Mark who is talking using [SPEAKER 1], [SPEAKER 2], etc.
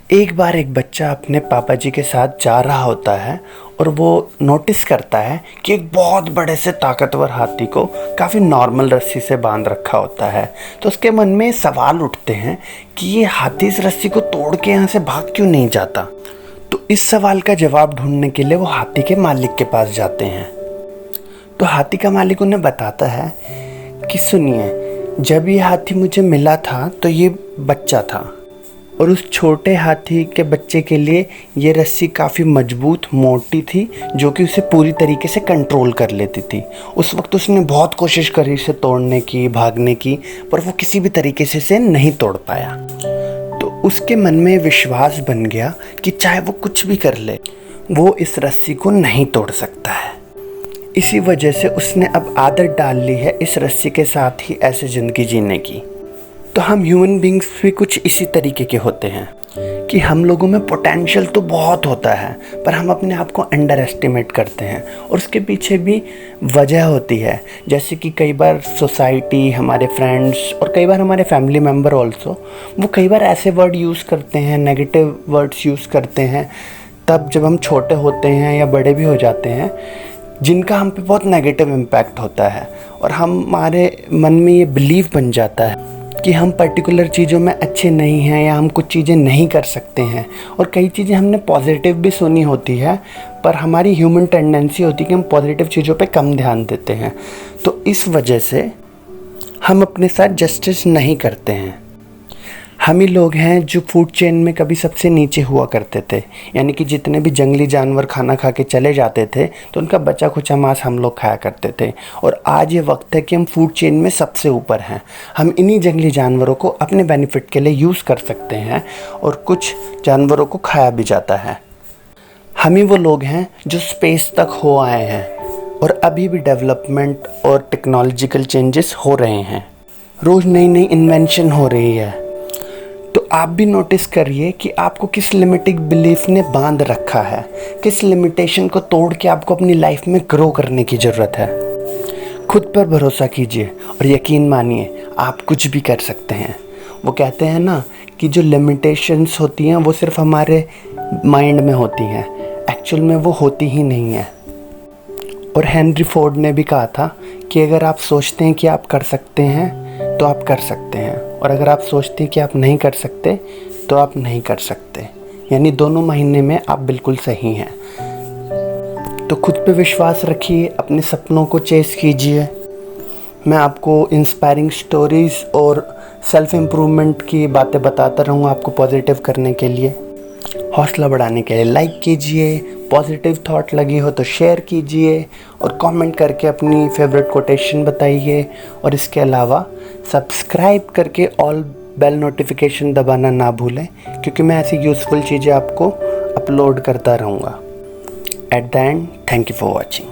[SPEAKER 1] एक बार एक बच्चा अपने पापा जी के साथ जा रहा होता है और वो नोटिस करता है कि एक बहुत बड़े से ताकतवर हाथी को काफ़ी नॉर्मल रस्सी से बांध रखा होता है। तो उसके मन में सवाल उठते हैं कि ये हाथी इस रस्सी को तोड़ के यहाँ से भाग क्यों नहीं जाता। तो इस सवाल का जवाब ढूंढने के लिए वो हाथी के मालिक के पास जाते हैं। तो हाथी का मालिक उन्हें बताता है कि सुनिए, जब ये हाथी मुझे मिला था तो ये बच्चा था और उस छोटे हाथी के बच्चे के लिए ये रस्सी काफ़ी मजबूत मोटी थी जो कि उसे पूरी तरीके से कंट्रोल कर लेती थी। उस वक्त उसने बहुत कोशिश करी इसे तोड़ने की, भागने की, पर वो किसी भी तरीके से इसे नहीं तोड़ पाया। तो उसके मन में विश्वास बन गया कि चाहे वो कुछ भी कर ले, वो इस रस्सी को नहीं तोड़ सकता है। इसी वजह से उसने अब आदत डाल ली है इस रस्सी के साथ ही ऐसे ज़िंदगी जीने की। तो हम ह्यूमन बींग्स भी कुछ इसी तरीके के होते हैं कि हम लोगों में पोटेंशियल तो बहुत होता है पर हम अपने आप को अंडर एस्टिमेट करते हैं और उसके पीछे भी वजह होती है। जैसे कि कई बार सोसाइटी, हमारे फ्रेंड्स और कई बार हमारे फैमिली मेम्बर ऑल्सो, वो कई बार ऐसे वर्ड यूज़ करते हैं, नेगेटिव वर्ड्स यूज़ करते हैं तब जब हम छोटे होते हैं या बड़े भी हो जाते हैं, जिनका हम पे बहुत नेगेटिव इम्पैक्ट होता है और हमारे मन में ये बिलीव बन जाता है कि हम पर्टिकुलर चीज़ों में अच्छे नहीं हैं या हम कुछ चीज़ें नहीं कर सकते हैं। और कई चीज़ें हमने पॉजिटिव भी सुनी होती है पर हमारी ह्यूमन टेंडेंसी होती है कि हम पॉजिटिव चीज़ों पे कम ध्यान देते हैं। तो इस वजह से हम अपने साथ जस्टिस नहीं करते हैं। हम ही लोग हैं जो फूड चेन में कभी सबसे नीचे हुआ करते थे, यानी कि जितने भी जंगली जानवर खाना खा के चले जाते थे तो उनका बचा खुचा मांस हम लोग खाया करते थे। और आज ये वक्त है कि हम फूड चेन में सबसे ऊपर हैं। हम इन्हीं जंगली जानवरों को अपने बेनिफिट के लिए यूज़ कर सकते हैं और कुछ जानवरों को खाया भी जाता है। हम ही वो लोग हैं जो स्पेस तक हो आए हैं और अभी भी डेवलपमेंट और टेक्नोलॉजिकल चेंजेस हो रहे हैं। रोज़ नई नई इन्वेंशन हो रही है। तो आप भी नोटिस करिए कि आपको किस लिमिटिंग बिलीफ ने बांध रखा है, किस लिमिटेशन को तोड़ के आपको अपनी लाइफ में ग्रो करने की ज़रूरत है। खुद पर भरोसा कीजिए और यकीन मानिए आप कुछ भी कर सकते हैं। वो कहते हैं ना कि जो लिमिटेशंस होती हैं वो सिर्फ हमारे माइंड में होती हैं, एक्चुअल में वो होती ही नहीं है। और हेनरी फोर्ड ने भी कहा था कि अगर आप सोचते हैं कि आप कर सकते हैं तो आप कर सकते हैं, और अगर आप सोचते हैं कि आप नहीं कर सकते तो आप नहीं कर सकते। यानी दोनों महीने में आप बिल्कुल सही हैं। तो खुद पे विश्वास रखिए, अपने सपनों को चेस कीजिए। मैं आपको इंस्पायरिंग स्टोरीज़ और सेल्फ इम्प्रूवमेंट की बातें बताता रहूँगा आपको पॉजिटिव करने के लिए, हौसला बढ़ाने के लिए। लाइक कीजिए, पॉजिटिव थॉट लगी हो तो शेयर कीजिए और कमेंट करके अपनी फेवरेट कोटेशन बताइए। और इसके अलावा सब्सक्राइब करके ऑल बेल नोटिफिकेशन दबाना ना भूलें, क्योंकि मैं ऐसी यूज़फुल चीज़ें आपको अपलोड करता रहूँगा। At the end, thank you for watching.